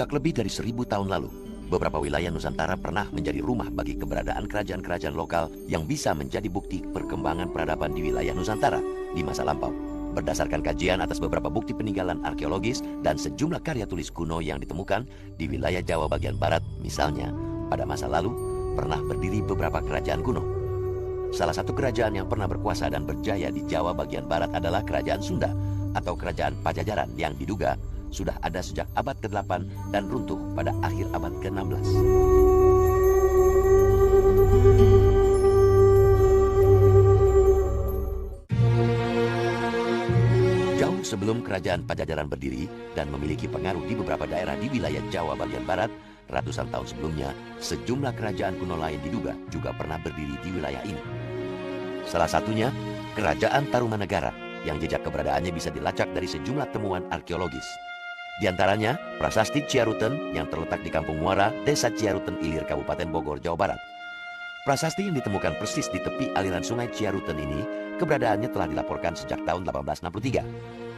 Sejak lebih dari 1000 tahun lalu, beberapa wilayah Nusantara pernah menjadi rumah bagi keberadaan kerajaan-kerajaan lokal yang bisa menjadi bukti perkembangan peradaban di wilayah Nusantara di masa lampau. Berdasarkan kajian atas beberapa bukti peninggalan arkeologis dan sejumlah karya tulis kuno yang ditemukan di wilayah Jawa bagian barat, misalnya, pada masa lalu pernah berdiri beberapa kerajaan kuno. Salah satu kerajaan yang pernah berkuasa dan berjaya di Jawa bagian barat adalah Kerajaan Sunda atau Kerajaan Pajajaran yang diduga sudah ada sejak abad ke-8 dan runtuh pada akhir abad ke-16. Jauh sebelum Kerajaan Pajajaran berdiri dan memiliki pengaruh di beberapa daerah di wilayah Jawa bagian barat, ratusan tahun sebelumnya, sejumlah kerajaan kuno lain diduga juga pernah berdiri di wilayah ini. Salah satunya, Kerajaan Tarumanegara, yang jejak keberadaannya bisa dilacak dari sejumlah temuan arkeologis. Di antaranya, Prasasti Ciaruten yang terletak di Kampung Muara, Desa Ciaruten Ilir, Kabupaten Bogor, Jawa Barat. Prasasti yang ditemukan persis di tepi aliran sungai Ciaruten ini, keberadaannya telah dilaporkan sejak tahun 1863.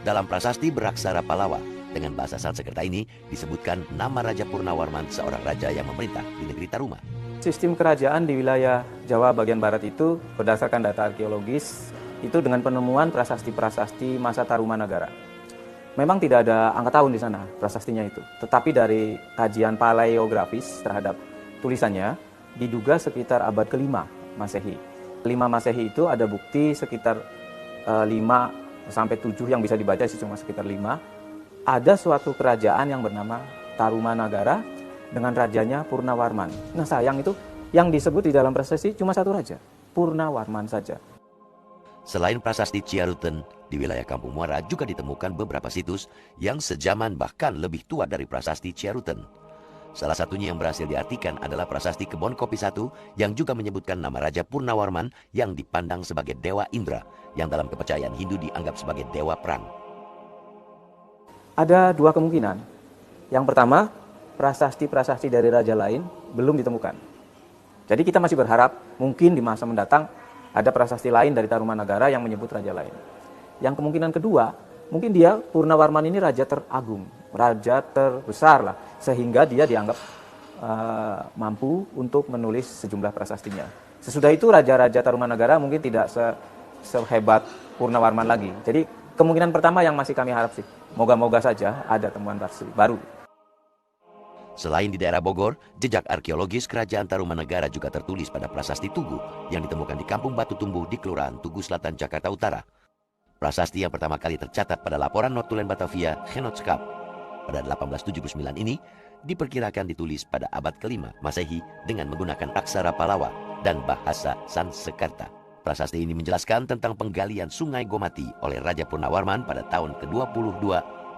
Dalam prasasti beraksara Palawa, dengan bahasa Sanskerta ini disebutkan nama Raja Purnawarman, seorang raja yang memerintah di negeri Taruma. Sistem kerajaan di wilayah Jawa bagian barat itu berdasarkan data arkeologis itu dengan penemuan prasasti-prasasti masa Tarumanegara. Memang tidak ada angka tahun di sana prasastinya itu, tetapi dari kajian paleografis terhadap tulisannya diduga sekitar abad ke-5 Masehi. 5 Masehi itu ada bukti sekitar 5 sampai 7 yang bisa dibaca sih cuma sekitar 5. Ada suatu kerajaan yang bernama Tarumanegara dengan rajanya Purnawarman. Nah sayang itu yang disebut di dalam prasasti cuma satu raja, Purnawarman saja. Selain prasasti Ciaruten, di wilayah Kampung Muara juga ditemukan beberapa situs yang sejaman bahkan lebih tua dari prasasti Ciaruten. Salah satunya yang berhasil diartikan adalah prasasti Kebon Kopi I yang juga menyebutkan nama Raja Purnawarman yang dipandang sebagai Dewa Indra, yang dalam kepercayaan Hindu dianggap sebagai Dewa Perang. Ada dua kemungkinan. Yang pertama, prasasti-prasasti dari raja lain belum ditemukan. Jadi kita masih berharap mungkin di masa mendatang ada prasasti lain dari Tarumanegara yang menyebut raja lain. Yang kemungkinan kedua, mungkin dia Purnawarman ini raja teragung, raja terbesar lah, sehingga dia dianggap mampu untuk menulis sejumlah prasastinya. Sesudah itu raja-raja Tarumanegara mungkin tidak sehebat Purnawarman lagi. Jadi kemungkinan pertama yang masih kami harap sih, moga-moga saja ada temuan prasasti baru. Selain di daerah Bogor, jejak arkeologis Kerajaan Tarumanegara juga tertulis pada prasasti Tugu yang ditemukan di Kampung Batu Tumbuh di Kelurahan Tugu Selatan, Jakarta Utara. Prasasti yang pertama kali tercatat pada laporan Notulen Batavia Genootschap pada 1879 ini diperkirakan ditulis pada abad ke-5 Masehi dengan menggunakan aksara Palawa dan bahasa Sanskerta. Prasasti ini menjelaskan tentang penggalian Sungai Gomati oleh Raja Purnawarman pada tahun ke-22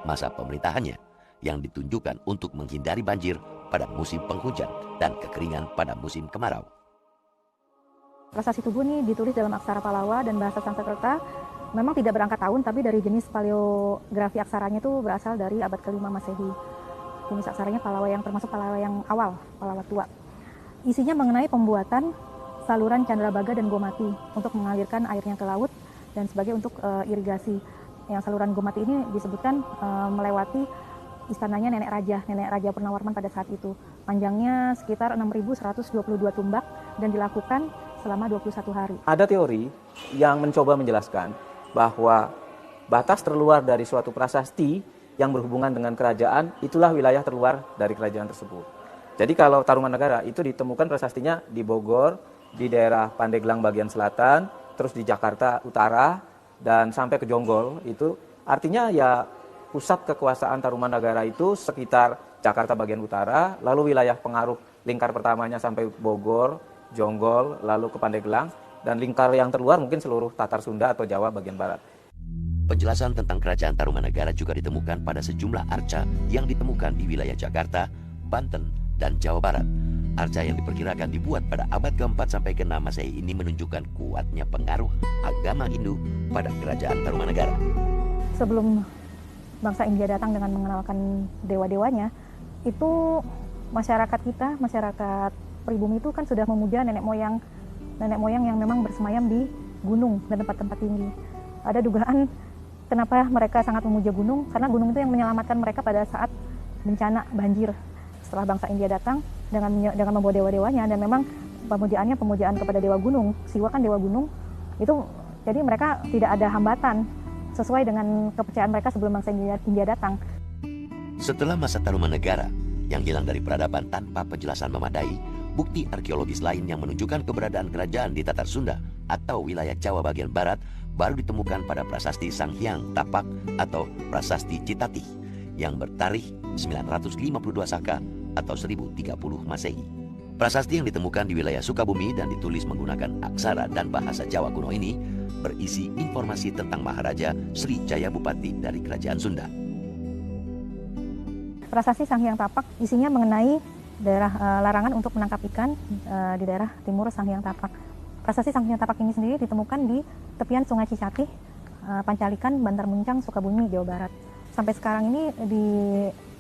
masa pemerintahannya, yang ditunjukkan untuk menghindari banjir pada musim penghujan dan kekeringan pada musim kemarau. Prasasti Tugu ini ditulis dalam aksara Palawa dan bahasa Sanskerta. Memang tidak berangkat tahun, tapi dari jenis paleografi aksaranya itu berasal dari abad ke-5 Masehi. Jenis aksaranya Palawa yang termasuk Palawa yang awal, Palawa tua. Isinya mengenai pembuatan saluran Candrabaga dan Gomati untuk mengalirkan airnya ke laut dan sebagai untuk irigasi. Yang saluran Gomati ini disebutkan melewati istananya Nenek Raja Purnawarman pada saat itu. Panjangnya sekitar 6.122 tumbak dan dilakukan selama 21 hari. Ada teori yang mencoba menjelaskan bahwa batas terluar dari suatu prasasti yang berhubungan dengan kerajaan, itulah wilayah terluar dari kerajaan tersebut. Jadi kalau Tarumanegara itu ditemukan prasastinya di Bogor, di daerah Pandeglang bagian selatan, terus di Jakarta Utara, dan sampai ke Jonggol, itu artinya ya pusat kekuasaan Tarumanegara itu sekitar Jakarta bagian utara, lalu wilayah pengaruh lingkar pertamanya sampai Bogor, Jonggol, lalu ke Pandeglang, dan lingkar yang terluar mungkin seluruh Tatar Sunda atau Jawa bagian barat. Penjelasan tentang Kerajaan Tarumanegara juga ditemukan pada sejumlah arca yang ditemukan di wilayah Jakarta, Banten, dan Jawa Barat. Arca yang diperkirakan dibuat pada abad ke-4 sampai ke-6 Masehi ini menunjukkan kuatnya pengaruh agama Hindu pada Kerajaan Tarumanegara. Sebelum bangsa India datang dengan mengenalkan dewa-dewanya, itu masyarakat kita, masyarakat pribumi itu kan sudah memuja nenek moyang yang memang bersemayam di gunung dan tempat-tempat tinggi. Ada dugaan kenapa mereka sangat memuja gunung, karena gunung itu yang menyelamatkan mereka pada saat bencana banjir setelah bangsa India datang dengan membawa dewa-dewanya, dan memang pemujaan kepada dewa gunung. Siwa kan dewa gunung itu, jadi mereka tidak ada hambatan sesuai dengan kepercayaan mereka sebelum bangsa India datang. Setelah masa Tarumanegara yang hilang dari peradaban tanpa penjelasan memadai, bukti arkeologis lain yang menunjukkan keberadaan kerajaan di Tatar Sunda atau wilayah Jawa bagian barat baru ditemukan pada prasasti Sanghyang Tapak atau prasasti Citati yang bertarikh 952 Saka atau 1030 Masehi. Prasasti yang ditemukan di wilayah Sukabumi dan ditulis menggunakan aksara dan bahasa Jawa kuno ini berisi informasi tentang Maharaja Sri Jaya Bupati dari Kerajaan Sunda. Prasasti Sanghyang Tapak isinya mengenai daerah larangan untuk menangkap ikan di daerah timur Sanghyang Tapak. Prasasti Sanghyang Tapak ini sendiri ditemukan di tepian Sungai Cicatih, Pancalikan, Bantar Muncang, Sukabumi, Jawa Barat. Sampai sekarang ini di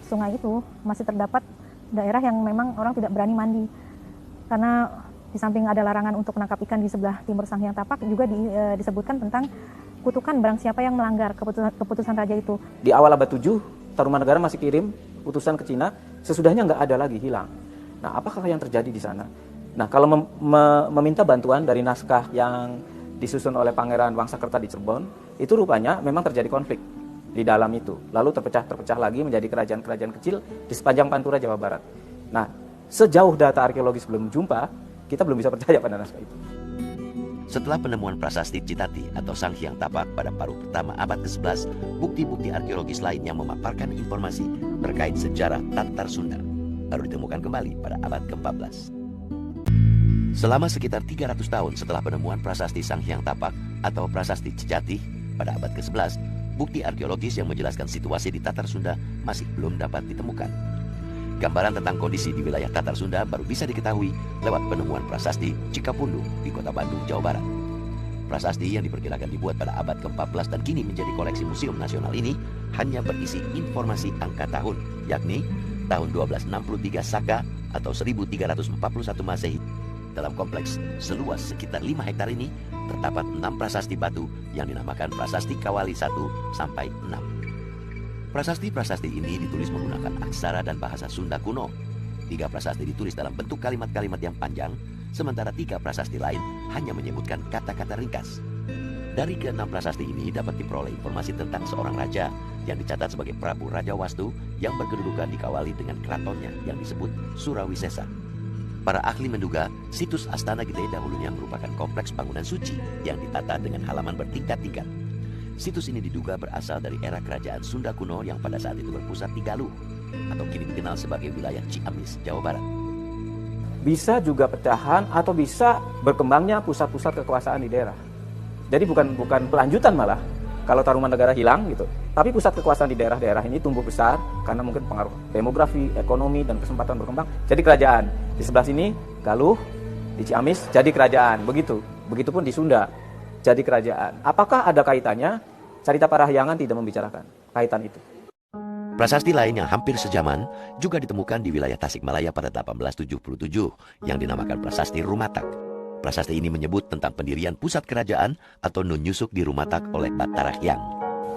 sungai itu masih terdapat daerah yang memang orang tidak berani mandi, karena di samping ada larangan untuk menangkap ikan di sebelah timur Sanghyang Tapak, juga disebutkan tentang kutukan barang siapa yang melanggar keputusan raja itu. Di awal abad 7, Tarumanegara masih kirim utusan ke Cina, sesudahnya nggak ada lagi, hilang. Nah, apakah yang terjadi di sana? Nah, kalau meminta bantuan dari naskah yang disusun oleh Pangeran Wangsakerta di Cirebon, itu rupanya memang terjadi konflik di dalam itu. Lalu terpecah lagi menjadi kerajaan-kerajaan kecil di sepanjang Pantura, Jawa Barat. Nah, sejauh data arkeologis belum jumpa, kita belum bisa percaya pada naskah itu. Setelah penemuan prasasti Citati atau Sanghyang Tapak pada paruh pertama abad ke-11, bukti-bukti arkeologis lain yang memaparkan informasi terkait sejarah Tatar Sunda baru ditemukan kembali pada abad ke-14. Selama sekitar 300 tahun setelah penemuan prasasti Sanghyang Tapak atau prasasti Cicatih pada abad ke-11, bukti arkeologis yang menjelaskan situasi di Tatar Sunda masih belum dapat ditemukan. Gambaran tentang kondisi di wilayah Tatar Sunda baru bisa diketahui lewat penemuan prasasti Cikapundung di Kota Bandung, Jawa Barat. Prasasti yang diperkirakan dibuat pada abad ke-14 dan kini menjadi koleksi Museum Nasional ini hanya berisi informasi angka tahun, yakni tahun 1263 Saka atau 1341 Masehi. Dalam kompleks seluas sekitar 5 hektar ini terdapat 6 prasasti batu yang dinamakan Prasasti Kawali 1 sampai 6. Prasasti-prasasti ini ditulis menggunakan aksara dan bahasa Sunda kuno. 3 prasasti ditulis dalam bentuk kalimat-kalimat yang panjang, sementara 3 prasasti lain hanya menyebutkan kata-kata ringkas. Dari ke-6 prasasti ini dapat diperoleh informasi tentang seorang raja yang dicatat sebagai Prabu Raja Wastu yang berkedudukan di Kawali dengan keratonnya yang disebut Surawisesa. Para ahli menduga situs Astana Gede dahulunya merupakan kompleks bangunan suci yang ditata dengan halaman bertingkat-tingkat. Situs ini diduga berasal dari era kerajaan Sunda kuno yang pada saat itu berpusat di Galuh atau kini dikenal sebagai wilayah Ciamis, Jawa Barat. Bisa juga pecahan atau bisa berkembangnya pusat-pusat kekuasaan di daerah. Jadi bukan pelanjutan malah kalau Tarumanegara hilang gitu. Tapi pusat kekuasaan di daerah-daerah ini tumbuh besar karena mungkin pengaruh demografi, ekonomi, dan kesempatan berkembang. Jadi kerajaan. Di sebelah sini Galuh, di Ciamis jadi kerajaan. Begitupun di Sunda jadi kerajaan. Apakah ada kaitannya? Carita Parahyangan tidak membicarakan kaitan itu. Prasasti lain yang hampir sejaman juga ditemukan di wilayah Tasikmalaya pada 1877 yang dinamakan Prasasti Rumatak. Prasasti ini menyebut tentang pendirian pusat kerajaan atau Nunyusuk di Rumatak oleh Batara Hyang.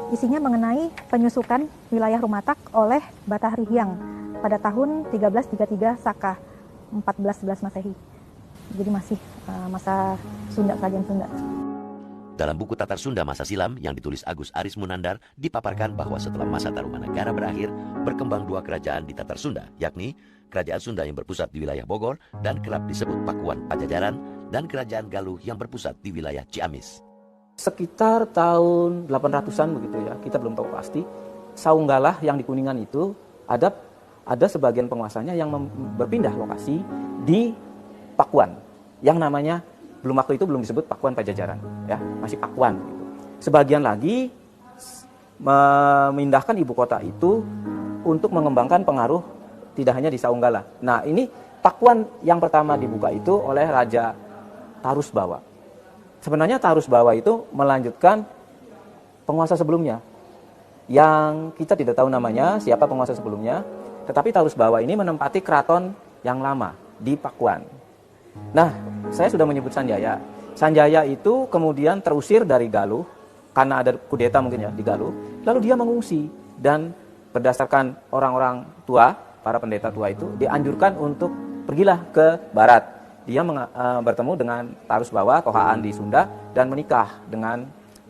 Isinya mengenai penyusukan wilayah Rumatak oleh Batara Hyang pada tahun 1333 Saka 1411 Masehi. Jadi masih masa Sunda, kerajaan Sunda. Dalam buku Tatar Sunda Masa Silam yang ditulis Agus Aris Munandar, dipaparkan bahwa setelah masa Tarumanegara berakhir, berkembang 2 kerajaan di Tatar Sunda, yakni Kerajaan Sunda yang berpusat di wilayah Bogor dan kerap disebut Pakuan Pajajaran, dan Kerajaan Galuh yang berpusat di wilayah Ciamis. Sekitar tahun 800-an begitu ya, kita belum tahu pasti. Saunggalah yang di Kuningan itu ada sebagian penguasanya yang berpindah lokasi di Pakuan, yang namanya waktu itu belum disebut Pakuan Pajajaran, ya, masih Pakuan. Gitu. Sebagian lagi memindahkan ibu kota itu untuk mengembangkan pengaruh tidak hanya di Saunggala. Nah, ini Pakuan yang pertama dibuka itu oleh Raja Tarusbawa. Sebenarnya Tarusbawa itu melanjutkan penguasa sebelumnya, yang kita tidak tahu namanya, siapa penguasa sebelumnya, tetapi Tarusbawa ini menempati keraton yang lama di Pakuan. Nah, saya sudah menyebut Sanjaya. Sanjaya itu kemudian terusir dari Galuh karena ada kudeta mungkin ya di Galuh. Lalu dia mengungsi dan berdasarkan orang-orang tua, para pendeta tua itu dianjurkan untuk pergilah ke barat. Dia bertemu dengan Tarus Bawa, Tohaan di Sunda, dan menikah dengan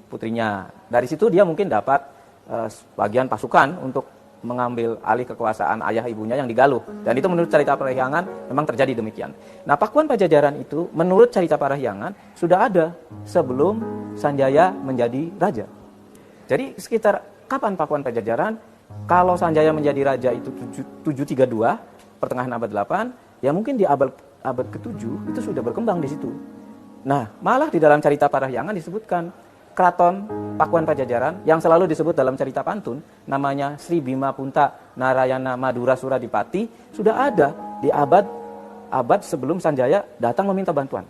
putrinya. Dari situ dia mungkin dapat sebagian pasukan untuk mengambil alih kekuasaan ayah ibunya yang di Galuh. Dan itu menurut cerita Parahyangan memang terjadi demikian. Nah, Pakuan Pajajaran itu menurut cerita Parahyangan sudah ada sebelum Sanjaya menjadi raja. Jadi sekitar kapan Pakuan Pajajaran? Kalau Sanjaya menjadi raja itu 732, pertengahan abad 8, ya mungkin di abad ke-7 itu sudah berkembang di situ. Nah, malah di dalam cerita Parahyangan disebutkan keraton Pakuan Pajajaran yang selalu disebut dalam cerita pantun namanya Sri Bima Punta Narayana Madura Suradipati sudah ada di abad sebelum Sanjaya datang meminta bantuan.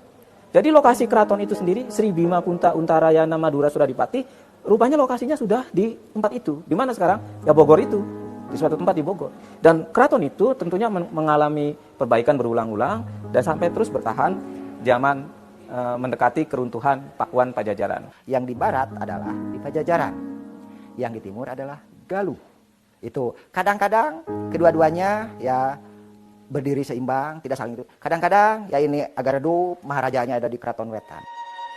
Jadi lokasi keraton itu sendiri Sri Bima Punta Untarayana Madura Suradipati rupanya lokasinya sudah di tempat itu. Di mana sekarang? Ya Bogor itu. Di suatu tempat di Bogor. Dan keraton itu tentunya mengalami perbaikan berulang-ulang dan sampai terus bertahan zaman mendekati keruntuhan Pakuan Pajajaran. Yang di barat adalah di Pajajaran. Yang di timur adalah Galuh. Itu kadang-kadang kedua-duanya ya berdiri seimbang, tidak saling itu. Kadang-kadang ya ini agak redup, maharajanya ada di Keraton Wetan.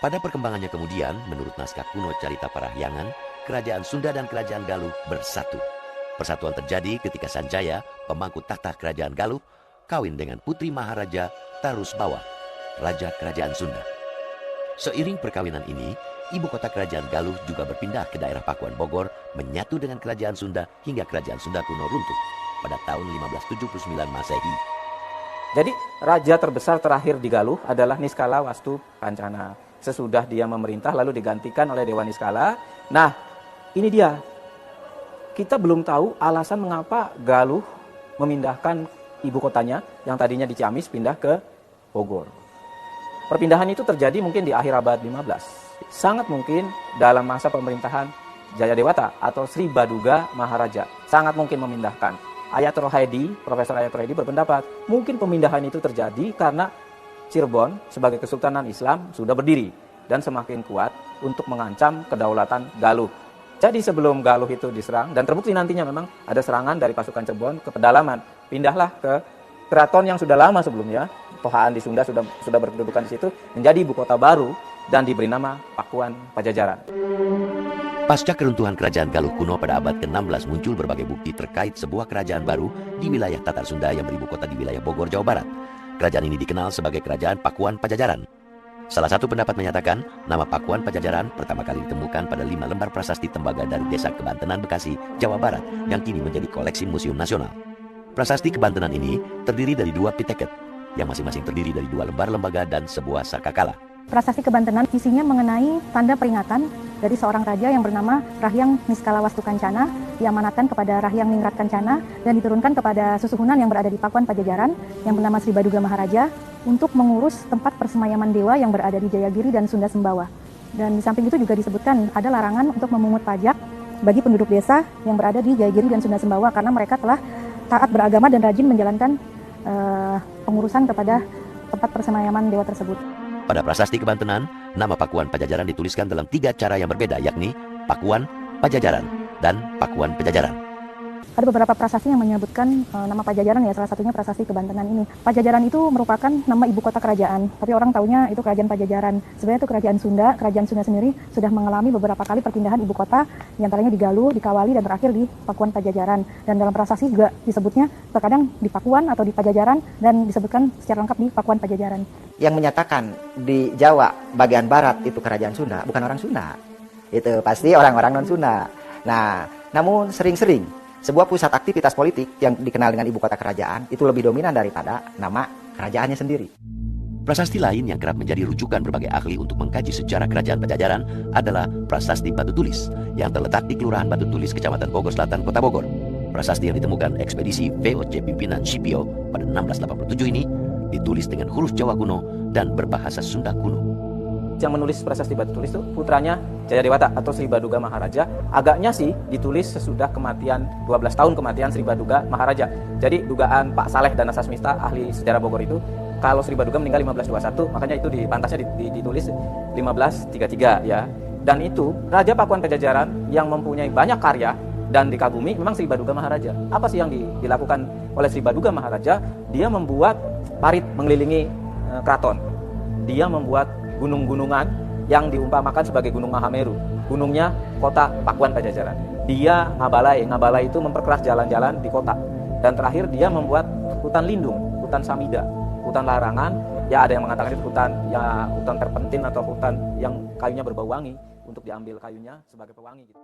Pada perkembangannya kemudian, menurut naskah kuno Carita Parahyangan, kerajaan Sunda dan kerajaan Galuh bersatu. Persatuan terjadi ketika Sanjaya, pemangku takhta kerajaan Galuh, kawin dengan putri Maharaja Tarus Bawa, raja kerajaan Sunda. Seiring perkawinan ini, ibu kota kerajaan Galuh juga berpindah ke daerah Pakuan Bogor, menyatu dengan kerajaan Sunda hingga kerajaan Sunda kuno runtuh pada tahun 1579 Masehi. Jadi raja terbesar terakhir di Galuh adalah Niskala Wastu Kancana. Sesudah dia memerintah lalu digantikan oleh Dewa Niskala. Nah, ini dia. Kita belum tahu alasan mengapa Galuh memindahkan ibu kotanya yang tadinya di Ciamis pindah ke Bogor. Perpindahan itu terjadi mungkin di akhir abad 15. Sangat mungkin dalam masa pemerintahan Jayadewata atau Sri Baduga Maharaja. Sangat mungkin memindahkan. Ayat Rohaidi, Profesor Ayat Rohaidi berpendapat mungkin pemindahan itu terjadi karena Cirebon sebagai kesultanan Islam sudah berdiri dan semakin kuat untuk mengancam kedaulatan Galuh. Jadi sebelum Galuh itu diserang dan terbukti nantinya memang ada serangan dari pasukan Cirebon ke pedalaman, pindahlah ke keraton yang sudah lama sebelumnya, Tohaan di Sunda sudah berkedudukan di situ, menjadi ibu kota baru dan diberi nama Pakuan Pajajaran. Pasca keruntuhan kerajaan Galuh kuno pada abad ke-16 muncul berbagai bukti terkait sebuah kerajaan baru di wilayah Tatar Sunda yang beribu kota di wilayah Bogor, Jawa Barat. Kerajaan ini dikenal sebagai Kerajaan Pakuan Pajajaran. Salah satu pendapat menyatakan nama Pakuan Pajajaran pertama kali ditemukan pada 5 lembar prasasti tembaga dari Desa Kebantenan, Bekasi, Jawa Barat yang kini menjadi koleksi Museum Nasional. Prasasti Kebantenan ini terdiri dari 2 piteket yang masing-masing terdiri dari 2 lembar lembaga dan sebuah sakakala. Prasasti Kebantenan isinya mengenai tanda peringatan dari seorang raja yang bernama Rahyang Niskala Wastu Kancana, diamanatkan kepada Rahyang Ningrat Kancana dan diturunkan kepada susuhunan yang berada di Pakuan Pajajaran yang bernama Sri Baduga Maharaja untuk mengurus tempat persemayaman dewa yang berada di Jayagiri dan Sunda Sembawa. Dan di samping itu juga disebutkan ada larangan untuk memungut pajak bagi penduduk desa yang berada di Jayagiri dan Sunda Sembawa karena mereka telah taat beragama dan rajin menjalankan pengurusan kepada tempat persemayaman dewa tersebut. Pada prasasti Kebantenan, nama Pakuan Pajajaran dituliskan dalam 3 cara yang berbeda, yakni Pakuan Pajajaran dan Pakuan Pajajaran. Ada beberapa prasasti yang menyebutkan nama Pajajaran, ya salah satunya prasasti Kebantenan ini. Pajajaran itu merupakan nama ibu kota kerajaan, tapi orang taunya itu kerajaan Pajajaran. Sebenarnya itu kerajaan Sunda sendiri sudah mengalami beberapa kali perpindahan ibu kota, diantaranya di Galuh, di Kawali, dan terakhir di Pakuan Pajajaran. Dan dalam prasasti juga disebutnya terkadang di Pakuan atau di Pajajaran dan disebutkan secara lengkap di Pakuan Pajajaran. Yang menyatakan di Jawa bagian barat itu kerajaan Sunda, bukan orang Sunda. Itu pasti orang-orang non-Sunda. Nah, namun sering-sering sebuah pusat aktivitas politik yang dikenal dengan ibu kota kerajaan itu lebih dominan daripada nama kerajaannya sendiri. Prasasti lain yang kerap menjadi rujukan berbagai ahli untuk mengkaji sejarah kerajaan Pajajaran adalah Prasasti Batu Tulis yang terletak di Kelurahan Batu Tulis, Kecamatan Bogor Selatan, Kota Bogor. Prasasti yang ditemukan ekspedisi VOC pimpinan Scipio pada 1687 ini ditulis dengan huruf Jawa kuno dan berbahasa Sunda kuno. Yang menulis prasasti Batu Tulis itu putranya Jayadewata atau Sri Baduga Maharaja. Agaknya sih ditulis sesudah kematian 12 tahun kematian Sri Baduga Maharaja. Jadi dugaan Pak Saleh dan Sasmita ahli sejarah Bogor itu kalau Sri Baduga meninggal 1521, makanya itu pantasnya ditulis 1533 ya. Dan itu Raja Pakuan Pajajaran yang mempunyai banyak karya dan dikagumi memang Sri Baduga Maharaja. Apa sih yang dilakukan oleh Sri Baduga Maharaja? Dia membuat parit mengelilingi keraton. Dia membuat gunung-gunungan yang diumpamakan sebagai Gunung Mahameru. Gunungnya kota Pakuan Pajajaran. Dia ngabalai itu memperkeras jalan-jalan di kota. Dan terakhir dia membuat hutan lindung, hutan samida, hutan larangan. Ya ada yang mengatakan itu hutan terpentin atau hutan yang kayunya berbau wangi untuk diambil kayunya sebagai pewangi gitu.